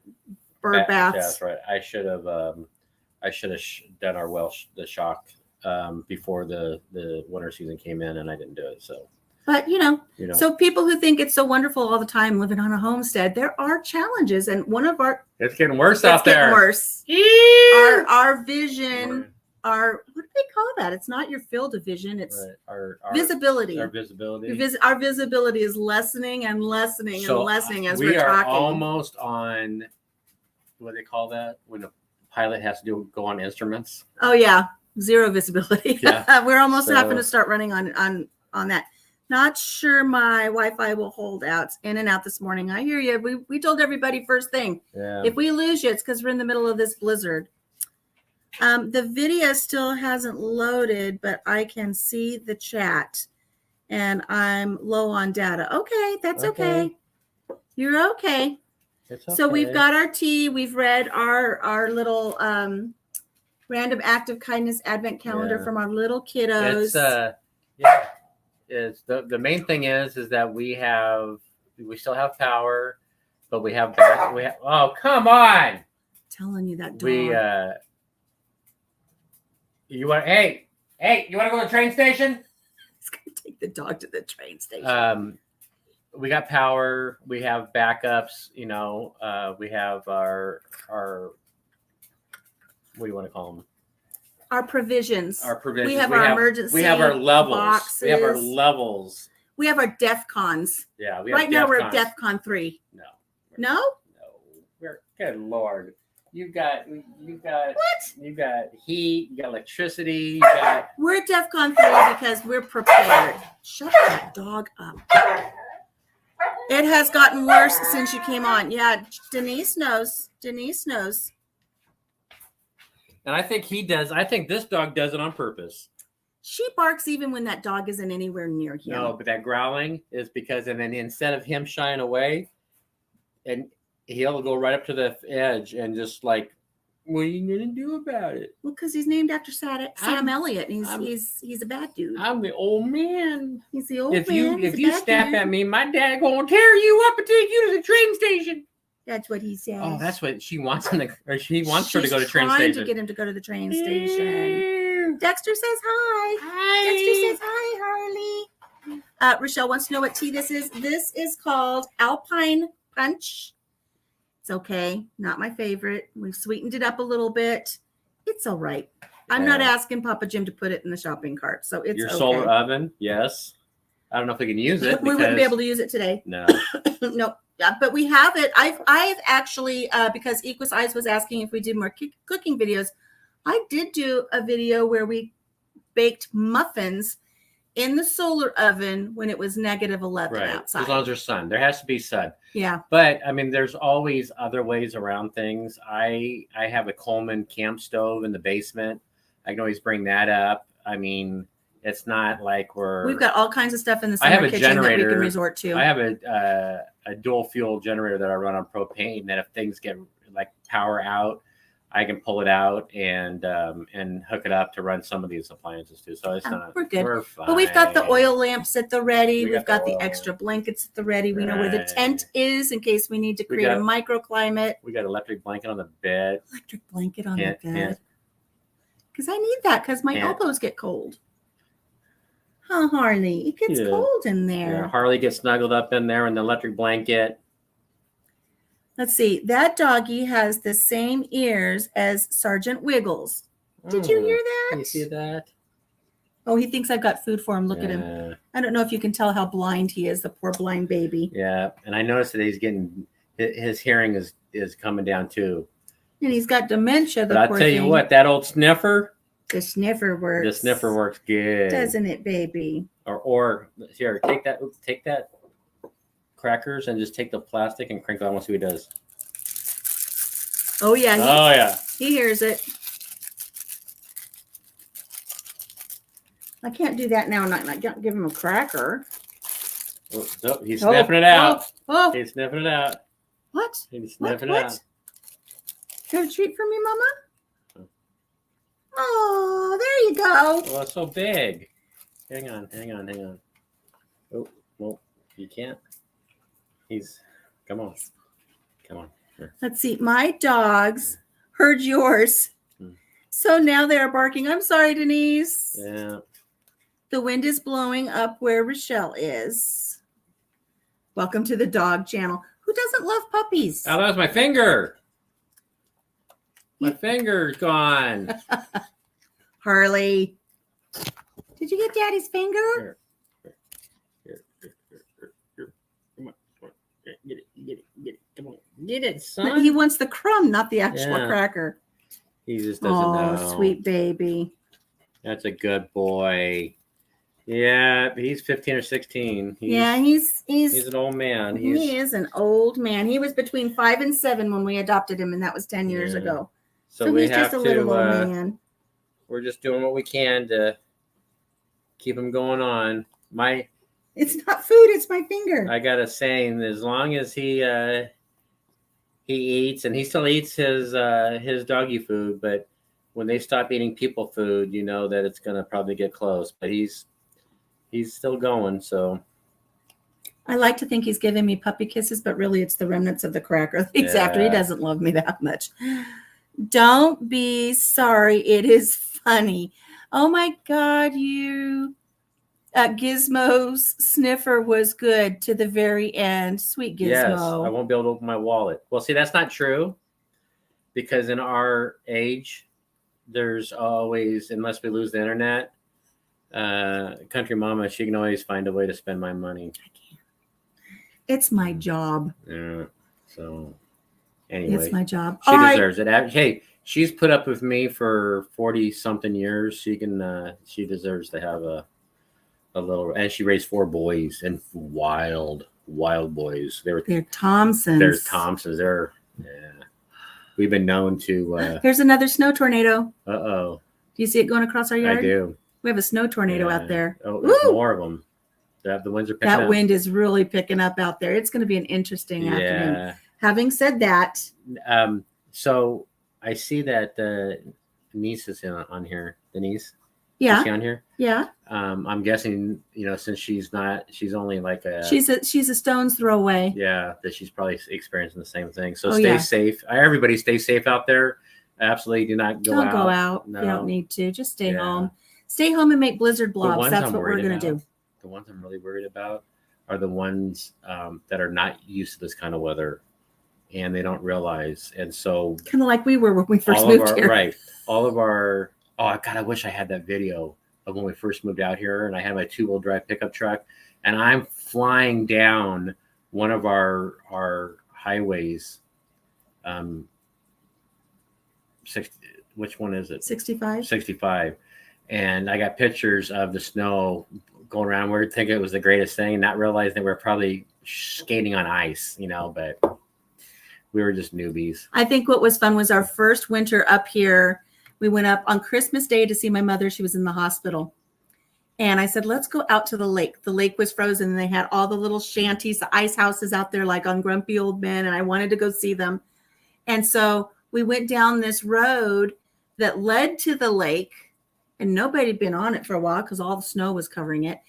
bird baths. That's right. I should have done our the shock before the winter season came in, and I didn't do it. So, but so people who think it's so wonderful all the time living on a homestead, there are challenges, and one of our it's getting worse out there. Worse. Our vision, what do they call that? It's not your field of vision. It's our visibility. Our visibility. Our visibility is lessening and lessening and lessening as we're talking. We are almost on what do they call that when a pilot has to go on instruments. Oh yeah. Zero visibility. Yeah. We're almost having to start running on that. Not sure my Wi-Fi will hold out. It's in and out this morning. I hear you. We told everybody first thing. Yeah. If we lose you, it's because we're in the middle of this blizzard. The video still hasn't loaded, but I can see the chat, and I'm low on data. Okay, that's okay. You're okay. It's okay. So we've got our tea. We've read our little random act of kindness advent calendar from our little kiddos. It's the main thing is that we still have power, but we have oh, come on. I'm telling you that dog. You want you want to go to the train station? He's gonna take the dog to the train station. We got power, we have backups, we have our what do you want to call them? Our provisions. We have our emergency. We have our levels. Boxes. We have our levels. We have our DEFCONs. Yeah. Right now we're at DEFCON 3. No. We're good Lord. You got what? You got heat. You got electricity. We're at DEFCON 3 because we're prepared. Shut that dog up. It has gotten worse since you came on. Yeah, Denise knows. And I think he does. I think this dog does it on purpose. She barks even when that dog isn't anywhere near him. No, but that growling is because, and then instead of him shying away, and he'll go right up to the edge and just like, what are you gonna do about it? Well, because he's named after Sam Elliott, and he's a bad dude. I'm the old man. He's the old man. If you snap at me, my dad gonna tear you up and take you to the train station. That's what he says. Oh, that's what she wants him to, or she wants her to go to train station. She's trying to get him to go to the train station. Dexter says hi. Hi. Dexter says hi, Harley. Rochelle wants to know what tea this is. This is called Alpine Punch. It's okay. Not my favorite. We've sweetened it up a little bit. It's all right. I'm not asking Papa Jim to put it in the shopping cart, so it's your solar oven. Yes. I don't know if we can use it. We wouldn't be able to use it today. No. No. Yeah, but we have it. I've actually because Equus Eyes was asking if we did more cooking videos. I did do a video where we baked muffins in the solar oven when it was -11 outside. As long as there's sun. There has to be sun. Yeah. But I mean, there's always other ways around things. I have a Coleman camp stove in the basement. I can always bring that up. I mean, it's not like we've got all kinds of stuff in the summer kitchen that we can resort to. I have a dual fuel generator that I run on propane that if things get like power out, I can pull it out and hook it up to run some of these appliances too. So it's not. We're good. We're fine. But we've got the oil lamps at the ready. We've got the extra blankets at the ready. We know where the tent is in case we need to create a microclimate. We got an electric blanket on the bed. Electric blanket on the bed. Because I need that because my elbows get cold. Oh, Harley, it gets cold in there. Yeah, Harley gets snuggled up in there in the electric blanket. Let's see. That doggy has the same ears as Sergeant Wiggles. Did you hear that? You see that? Oh, he thinks I've got food for him. Look at him. I don't know if you can tell how blind he is, the poor blind baby. Yeah, and I noticed that he's getting his hearing is coming down too. And he's got dementia. But I'll tell you what, that old sniffer. The sniffer works. The sniffer works good, doesn't it, baby? Or here, take that crackers and just take the plastic and crinkle. I want to see what he does. Oh yeah. Yeah. He hears it. I can't do that now. I'm not give him a cracker. Oh, he's sniffing it out. Oh. He's sniffing it out. What? He's sniffing it out. Got a treat for me, Mama? Oh, there you go. Oh, it's so big. Hang on. Oh, well, you can't. Come on. Here. Let's see. My dogs heard yours. So now they're barking. I'm sorry, Denise. Yeah. The wind is blowing up where Rochelle is. Welcome to the dog channel. Who doesn't love puppies? Oh, that was my finger. My finger's gone. Harley. Did you get Daddy's finger? Here. Come on. Get it. Come on. Get it, son. He wants the crumb, not the actual cracker. He just doesn't know. Oh, sweet baby. That's a good boy. Yeah, he's 15 or 16. He's an old man. He is an old man. He was between 5 and 7 when we adopted him, and that was 10 years ago. So we he's have just a little old man. We're just doing what we can to keep him going on. It's not food, it's my finger. I got a saying, as long as he eats, and he still eats his doggy food, but when they stop eating people food, you know that it's going to probably get close. But he's still going, so. I like to think he's giving me puppy kisses, but really it's the remnants of the cracker. He's after. He doesn't love me that much. Don't be sorry. It is funny. Oh my God, Gizmo's sniffer was good to the very end. Sweet Gizmo. Yes, I won't be able to open my wallet. Well, see, that's not true, because in our age, there's always, unless we lose the internet, Country Mama, she can always find a way to spend my money. I can't. It's my job. Yeah. So anyway, it's my job. She deserves it. Hey, she's put up with me for 40 something years. She deserves to have a little, and she raised 4 boys, and wild boys. They're Thompsons. They're Thompsons. We've been known to. There's another snow tornado. Uh-oh. Do you see it going across our yard? I do. We have a snow tornado out there. Oh, there's more of them. The winds are picking up. That wind is really picking up out there. It's going to be an interesting afternoon. Having said that. So I see that Denise is on here. Denise? Yeah. Is she on here? Yeah. I'm guessing, since she's only like she's a stone's throw away. Yeah, that she's probably experiencing the same thing. So stay safe. Everybody stay safe out there. Absolutely do not go out. Don't go out. No. You don't need to. Just stay home. Stay home and make blizzard blobs. That's what we're going to do. The ones I'm really worried about are the ones that are not used to this kind of weather, and they don't realize. And so kind of like we were when we first moved here. Right. All of our, oh God, I wish I had that video of when we first moved out here, and I had my 2-wheel drive pickup truck, and I'm flying down one of our highways. 60, which one is it? 65. 65. And I got pictures of the snow going around. We were thinking it was the greatest thing, not realizing that we were probably skating on ice, but we were just newbies. I think what was fun was our first winter up here. We went up on Christmas Day to see my mother. She was in the hospital. And I said, let's go out to the lake. The lake was frozen, and they had all the little shanties, the ice houses out there like on Grumpy Old Men, and I wanted to go see them. And so we went down this road that led to the lake, and nobody had been on it for a while because all the snow was covering it.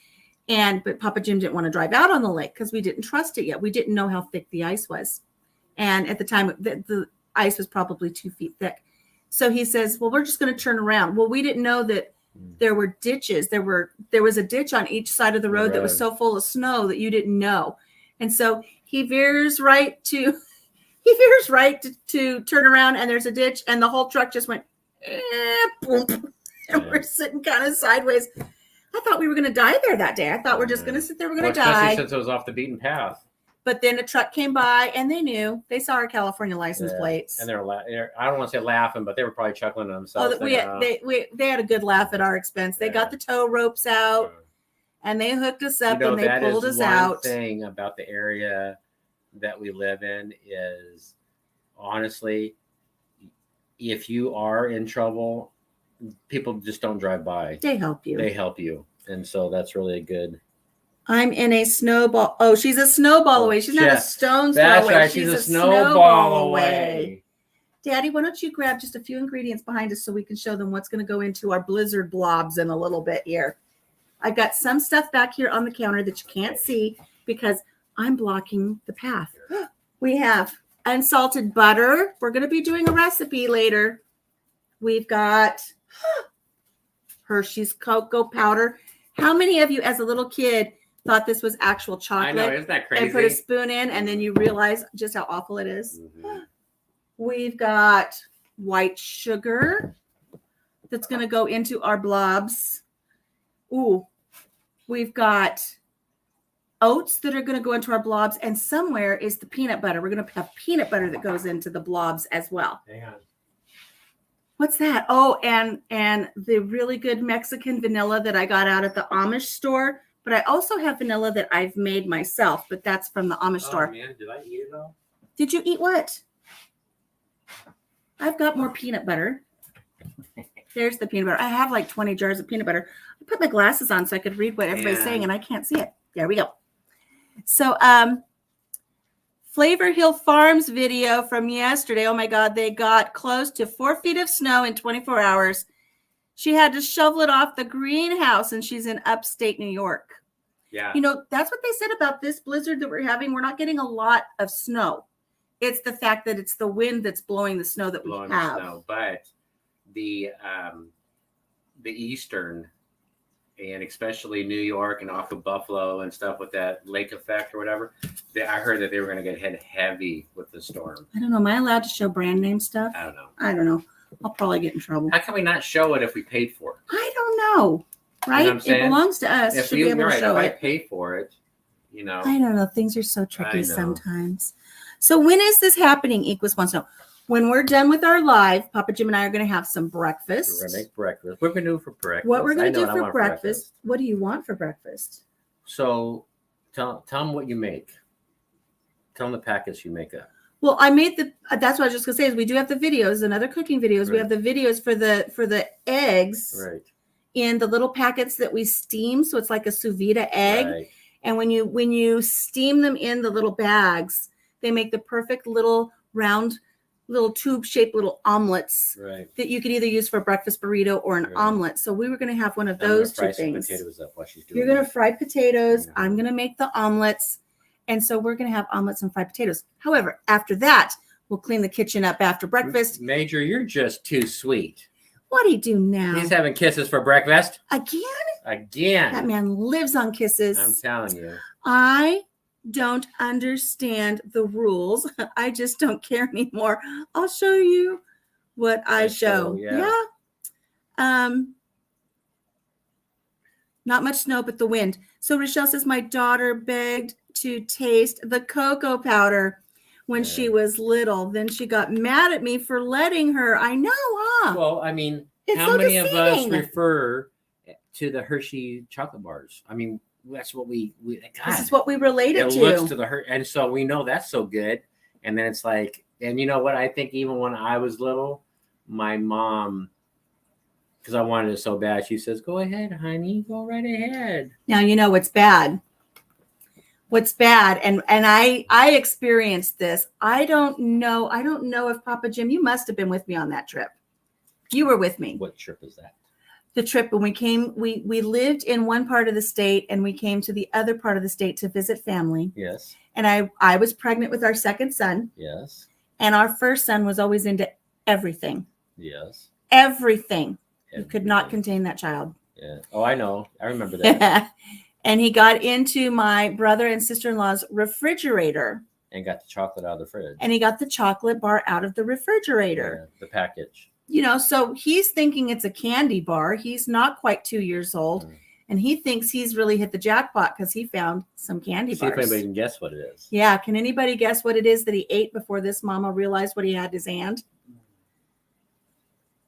But Papa Jim didn't want to drive out on the lake because we didn't trust it yet. We didn't know how thick the ice was. And at the time, the ice was probably 2 feet thick. So he says, well, we're just going to turn around. Well, we didn't know that there were ditches. There was a ditch on each side of the road that was so full of snow that you didn't know. And so he veers right to turn around, and there's a ditch, and the whole truck just went, boom. And we're sitting kind of sideways. I thought we were going to die there that day. I thought we're just going to sit there. We're going to especially die. since it was off the beaten path. But then a truck came by and they knew. They saw our California license plates. And I don't want to say laughing, but they were probably chuckling to themselves. They had a good laugh at our expense. They got the tow ropes out and they hooked us up and they pulled us out. One thing about the area that we live in is, honestly, if you are in trouble, people just don't drive by. They help you. They help you. And so that's really a good. I'm in a snowball. Oh, she's a snowball away. She's not a stone's throw away. That's right. She's a snowball away. Daddy, why don't you grab just a few ingredients behind us so we can show them what's going to go into our blizzard blobs in a little bit here. I've got some stuff back here on the counter that you can't see because I'm blocking the path. We have unsalted butter. We're going to be doing a recipe later. We've got Hershey's cocoa powder. How many of you as a little kid thought this was actual chocolate? I know, isn't that crazy? And put a spoon in and then you realize just how awful it is. Mm-hmm. We've got white sugar that's going to go into our blobs. Ooh, we've got oats that are going to go into our blobs, and somewhere is the peanut butter. We're going to have peanut butter that goes into the blobs as well. Hang on. What's that? Oh, and the really good Mexican vanilla that I got out at the Amish store. But I also have vanilla that I've made myself, but that's from the Amish store. Man, did I eat it all? Did you eat what? I've got more peanut butter. There's the peanut butter. I have like 20 jars of peanut butter. I put my glasses on so I could read what everybody's saying, and I can't see it. There we go. So, Flavor Hill Farms video from yesterday. Oh my God, they got close to 4 feet of snow in 24 hours. She had to shovel it off the greenhouse, and she's in upstate New York. Yeah. You know, that's what they said about this blizzard that we're having. We're not getting a lot of snow. It's the fact that it's the wind that's blowing the snow that we have. Snow. But the eastern, and especially New York and off of Buffalo and stuff with that lake effect or whatever, I heard that they were going to get hit heavy with the storm. I don't know. Am I allowed to show brand name stuff? I don't know. I don't know. I'll probably get in trouble. How can we not show it if we paid for it? I don't know. Right? You know what I'm it belongs to us. If Should be able to show if it. I pay for it, you know. I don't know. Things are so tricky sometimes. So when is this happening? Equus wants to know. When we're done with our live, Papa Jim and I are going to have some breakfast. We're going to make breakfast. What we're going to do for breakfast? What we're going to do for breakfast. What do you want for breakfast? So tell them what you make. Tell them the packets you make up. Well, I made that's what I was just going to say is we do have the videos and other cooking videos. Right. We have the videos for the eggs in the little packets that we steam. So it's like a sous vide egg. Right. And when you steam them in the little bags, they make the perfect little round, little tube-shaped little omelets that you could either use for a breakfast burrito or an omelet. So we were going to have one of those two things. Potatoes up while she's doing You're going to fry potatoes. I'm going to make the omelets. And so we're going to have omelets and fried potatoes. However, after that, we'll clean the kitchen up after breakfast. Major, you're just too sweet. What do you do now? He's having kisses for breakfast. Again? That man lives on kisses. I'm telling you. I don't understand the rules. I just don't care anymore. I'll show you what I show. Yeah. Not much snow, but the wind. So Rochelle says my daughter begged to taste the cocoa powder when she was little. Then she got mad at me for letting her. I know, huh? Well, I mean, how many of us refer to the Hershey chocolate bars? I mean, that's what we this is what we related to. It looks to the Hershey, and so we know that's so good. And then it's like, and you know what? I think even when I was little, my mom, because I wanted it so bad, she says, "Go ahead, honey, go right ahead." Now you know what's bad. What's bad, and I experienced this. I don't know if Papa Jim, you must have been with me on that trip. You were with me. What trip is that? The trip when we came, we lived in one part of the state and we came to the other part of the state to visit family. Yes. And I was pregnant with our second son. Yes. And our first son was always into everything. Yes. Everything. You could not contain that child. Yeah. Oh, I know. I remember that. And he got into my brother and sister-in-law's refrigerator. And got the chocolate out of the fridge. And he got the chocolate bar out of the refrigerator. Yeah, the package. You know, so he's thinking it's a candy bar. He's not quite 2 years old. And he thinks he's really hit the jackpot because he found some candy See if bars. anybody can guess what it is. Yeah. Can anybody guess what it is that he ate before this mama realized what he had in his hand?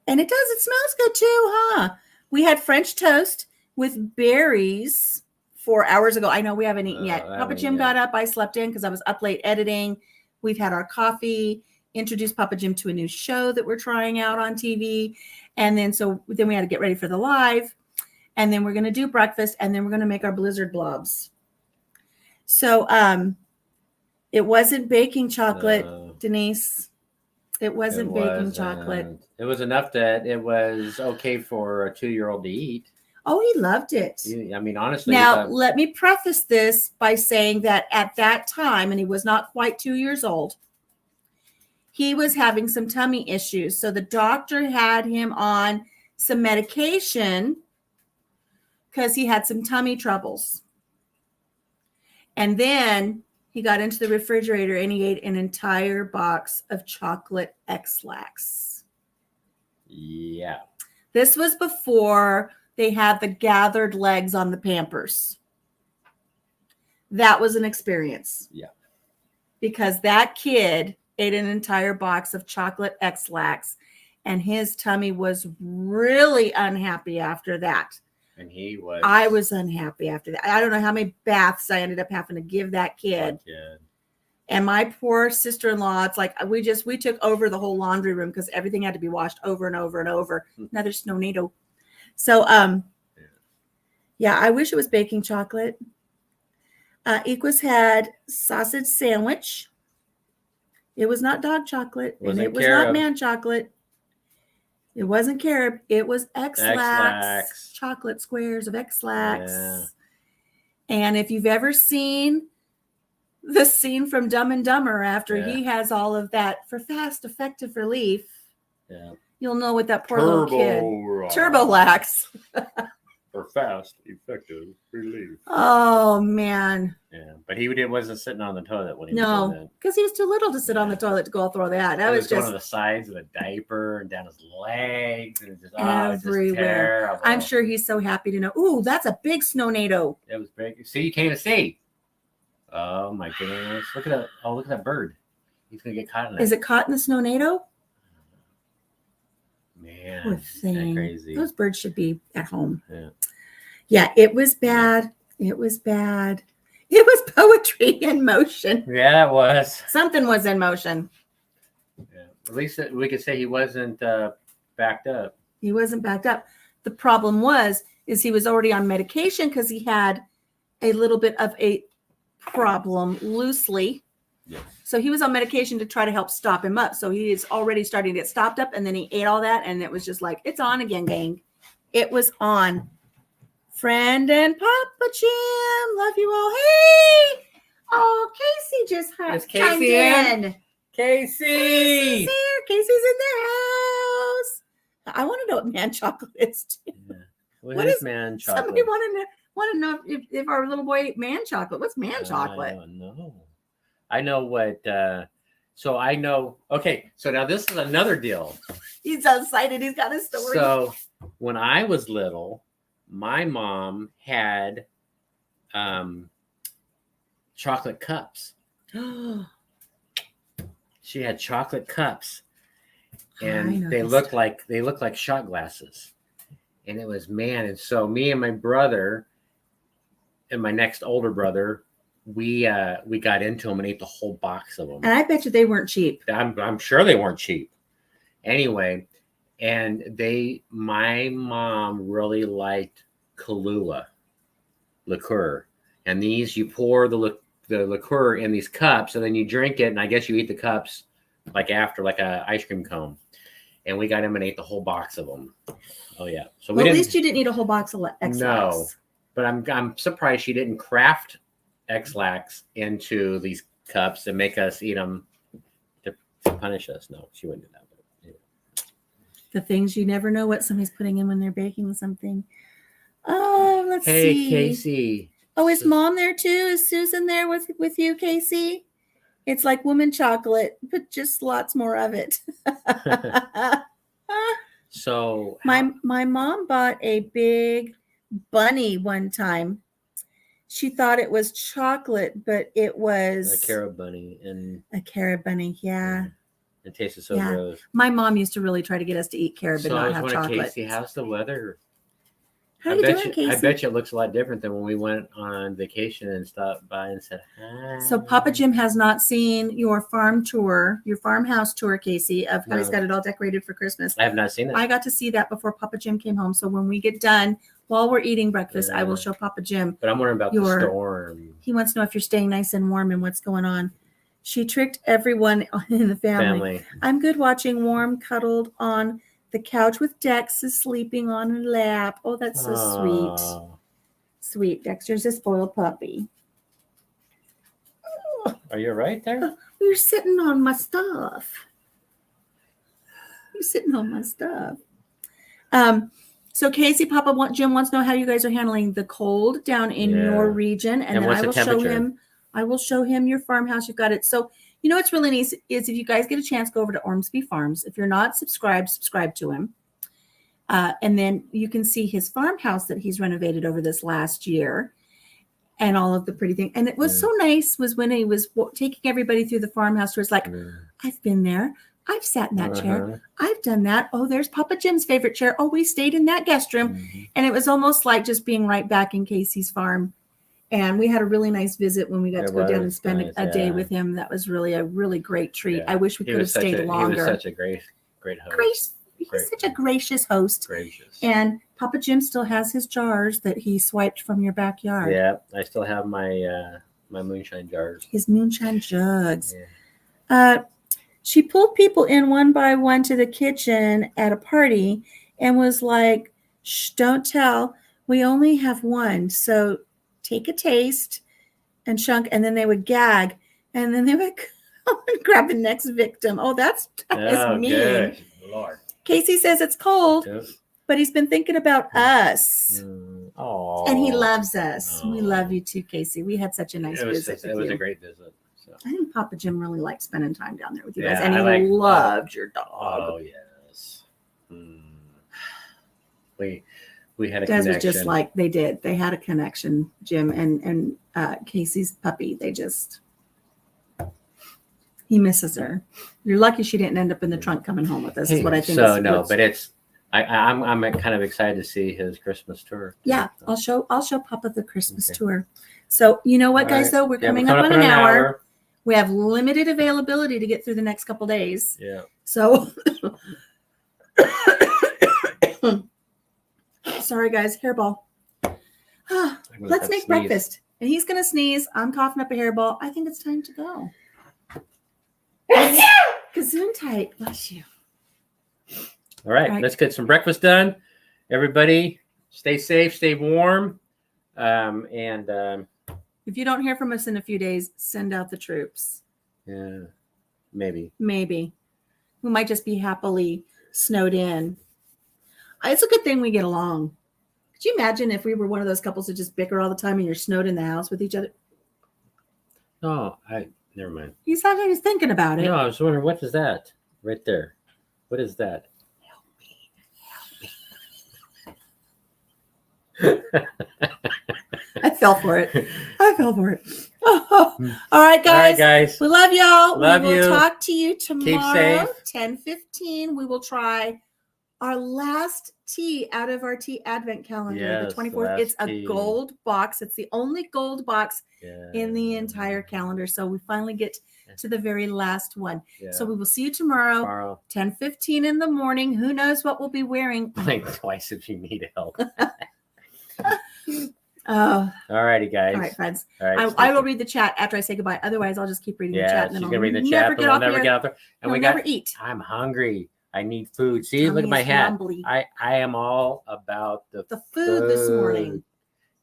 And it does. It smells good too, huh? We had French toast with berries 4 hours ago. I know we haven't eaten yet. Papa Jim got up. I slept in because I was up late editing. We've had our coffee. Introduced Papa Jim to a new show that we're trying out on TV. And then we had to get ready for the live. And then we're going to do breakfast. And then we're going to make our Blizzard blobs. So it wasn't baking chocolate, Denise. It wasn't baking chocolate. It was enough that it was okay for a 2-year-old to eat. Oh, he loved it. I mean, honestly. Now, let me preface this by saying that at that time, and he was not quite 2 years old, he was having some tummy issues. So the doctor had him on some medication because he had some tummy troubles. And then he got into the refrigerator and he ate an entire box of chocolate X-Lax. Yeah. This was before they had the gathered legs on the Pampers. That was an experience. Yeah. Because that kid ate an entire box of chocolate X-Lax and his tummy was really unhappy after that. And he was. I was unhappy after that. I don't know how many baths I ended up having to give that kid. And my poor sister-in-law, it's like we took over the whole laundry room because everything had to be washed over and over and over. Another snownato. So, yeah, I wish it was baking chocolate. Equus had sausage sandwich. It was not dog chocolate. And it was not man chocolate. It wasn't carob. It was X-Lax. Chocolate squares of X-Lax. Yeah. And if you've ever seen the scene from Dumb and Dumber after he has all of that for fast, effective relief, you'll know what that poor little kid. Turbolax. For fast, effective relief. Oh, man. Yeah, but he wasn't sitting on the toilet when he was doing that. Because he was too little to sit on the toilet to go through all that. That was going just to the sides of the diaper and down his legs and just everywhere. Just I'm sure he's so happy to know. Ooh, that's a big snownato. It was big. See, you can't even see. Oh my goodness! Look at that! Oh, look at that bird. He's gonna get caught in that. Is it caught in the snownato? Man, poor thing. Crazy. Those birds should be at home. Yeah, it was bad. It was bad. It was poetry in motion. Yeah, it was. Something was in motion. Yeah. At least we could say he wasn't backed up. He wasn't backed up. The problem is he was already on medication because he had a little bit of a problem loosely. Yes. So he was on medication to try to help stop him up. So he is already starting to get stopped up, and then he ate all that, and it was just like, it's on again, gang. It was on. Friend and Papa Jim, love you all. Hey! Oh, Casey just chimed in. Casey's here. Casey's in the house. I want to know what man chocolate is too. Yeah. What is man chocolate? Somebody want to know if our little boy ate man chocolate. What's man chocolate? I don't know. I know what. So I know. Okay, so now this is another deal. He's so excited. He's got a story. So when I was little, my mom had chocolate cups. She had chocolate cups, and they looked like shot glasses. And it was, man. And so me and my brother and my next older brother, we got into them and ate the whole box of them. And I bet you they weren't cheap. I'm sure they weren't cheap. Anyway, and my mom really liked Kahlua liqueur. And these, you pour the liqueur in these cups, and then you drink it, and I guess you eat the cups like after, like a ice cream cone. And we got him and ate the whole box of them. Oh yeah. So at least you didn't eat a whole box of X-Lax. No, but I'm surprised she didn't craft X-Lax into these cups and make us eat them to punish us. No, she wouldn't do that. But, yeah. The things you never know what somebody's putting in when they're baking something. Oh, let's see. Hey, Casey. Oh, is Mom there too? Is Susan there with you, Casey? It's like woman chocolate, but just lots more of it. So my mom bought a big bunny one time. She thought it was chocolate, but it was A carob bunny, and a carob bunny. Yeah. it tasted so Yeah. gross. My mom used to really try to get us to eat carob So and I not was have wondering, chocolate. Casey, how's the weather? How are you doing, I Casey? bet you it looks a lot different than when we went on vacation and stopped by and said hi. So Papa Jim has not seen your farm tour, your farmhouse tour, Casey, of how he's No. got it all decorated for Christmas. I have not seen it. I got to see that before Papa Jim came home. So when we get done, while we're eating breakfast, I will show Papa Jim. But I'm wondering about the storm. He wants to know if you're staying nice and warm and what's going on. She tricked everyone in the family. I'm good watching warm, cuddled on the couch with Dex is sleeping on her lap. Oh, that's so sweet. Sweet. Dexter's a spoiled puppy. Are you right there? You're sitting on my stuff. You're sitting on my stuff. So Casey, Papa Jim wants to know how you guys are handling the cold down in your region, and then I will show him. I will show him your farmhouse. You've got it. So you know what's really nice is if you guys get a chance, go over to Ormsby Farms. If you're not subscribed, subscribe to him, and then you can see his farmhouse that he's renovated over this last year, and all of the pretty things. And it was so nice was when he was taking everybody through the farmhouse. Where it's like, I've been there. I've sat in that chair. I've done that. Oh, there's Papa Jim's favorite chair. Oh, we stayed in that guest room. And it was almost like just being right back in Casey's farm. And we had a really nice visit when we got to go down and spend a day with him. That was really a really great treat. Yeah. I wish we could have stayed longer. He was such a great host. He was such a gracious host. Gracious. And Papa Jim still has his jars that he swiped from your backyard. Yeah, I still have my my moonshine jars. His moonshine jugs. Yeah. She pulled people in one by one to the kitchen at a party and was like, shh, don't tell. We only have one. So take a taste and chunk, and then they would gag, and then they would go and grab the next victim. Oh, that is mean. Good. Lord. Casey says it's cold, but he's been thinking about us. Oh, and he loves us. We love you too, Casey. We had such a nice visit. It was a great visit. So. I think Papa Jim really liked spending time down there with you guys, and he loved your dog. Oh yes. We had a Des connection. was just like they did. They had a connection, Jim and Casey's puppy. He misses her. You're lucky she didn't end up in the trunk coming home with us. Is what I think. So no, but it's I'm kind of excited to see his Christmas tour. Yeah, I'll show Papa the Christmas tour. So you know what, guys? Though we're coming up on an hour. We have limited availability to get through the next couple days. Yeah. So. Sorry, guys. Hairball. Let's make breakfast. And he's going to sneeze. I'm coughing up a hairball. I think it's time to go. Gesundheit. Bless you. All right. Let's get some breakfast done. Everybody, stay safe, stay warm. And if you don't hear from us in a few days, send out the troops. Yeah, maybe. We might just be happily snowed in. It's a good thing we get along. Could you imagine if we were one of those couples that just bicker all the time and you're snowed in the house with each other? Oh, never mind. He's not even thinking about it. No, I was wondering, what is that right there? What is that? Help me. I fell for it. Oh. All right, guys. We love y'all. We will talk to you tomorrow, 10:15. We will try our last tea out of our tea advent calendar, the 24th. It's a gold box. It's the only gold box in the entire calendar. So we finally get to the very last one. Yeah. So we will see you tomorrow. 10:15 in the morning. Who knows what we'll be wearing? Blink twice if you need help. All righty, guys. All right, friends. All right, I will read the chat after I say goodbye. Otherwise, I'll just keep reading the chat. And then I'll never get off there. And we never eat. I'm hungry. I need food. See, look at my hat. I am all about the food this morning.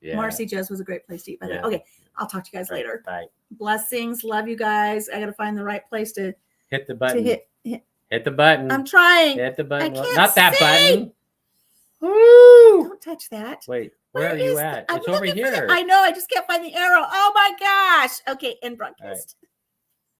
Yeah. Marcy Joe's was a great place to eat, by the way. Okay, I'll talk to you guys later. Bye. Blessings. Love you guys. I got to find the right place to hit the button. Hit the button. I'm trying. Hit the button. I can't Not that see. button. Woo! Don't touch that. Wait, where are you at? It's over here. I know. I just can't find the arrow. Oh my gosh. Okay, end broadcast.